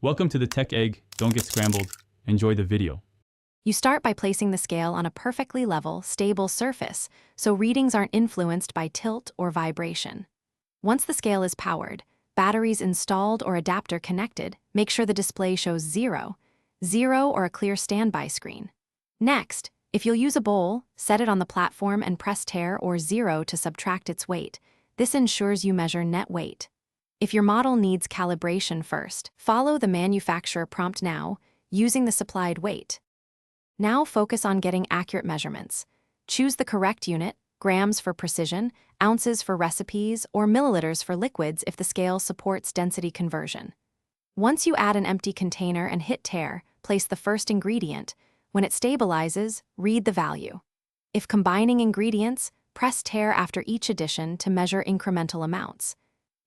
Welcome to the Tech Egg. Don't get scrambled. Enjoy the video. You start by placing the scale on a perfectly level, stable surface, so readings aren't influenced by tilt or vibration. Once the scale is powered, batteries installed or adapter connected, make sure the display shows 0 or a clear standby screen. Next, if you'll use a bowl, set it on the platform and press tare or 0 to subtract its weight. This ensures you measure net weight. If your model needs calibration first, follow the manufacturer prompt now, using the supplied weight. Now focus on getting accurate measurements. Choose the correct unit, grams for precision, ounces for recipes, or milliliters for liquids if the scale supports density conversion. Once you add an empty container and hit tare, place the first ingredient. When it stabilizes, read the value. If combining ingredients, press tare after each addition to measure incremental amounts.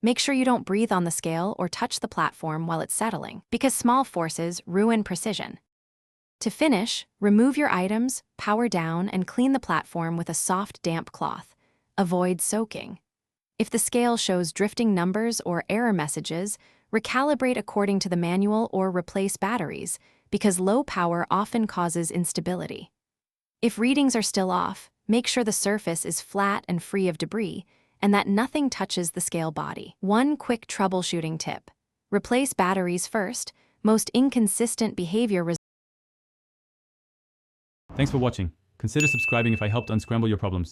Make sure you don't breathe on the scale or touch the platform while it's settling, because small forces ruin precision. To finish, remove your items, power down, and clean the platform with a soft, damp cloth. Avoid soaking. If the scale shows drifting numbers or error messages, recalibrate according to the manual or replace batteries, because low power often causes instability. If readings are still off, make sure the surface is flat and free of debris, and that nothing touches the scale body. One quick troubleshooting tip: replace batteries first. Most inconsistent behavior Thanks for watching. Consider subscribing if I helped unscramble your problems.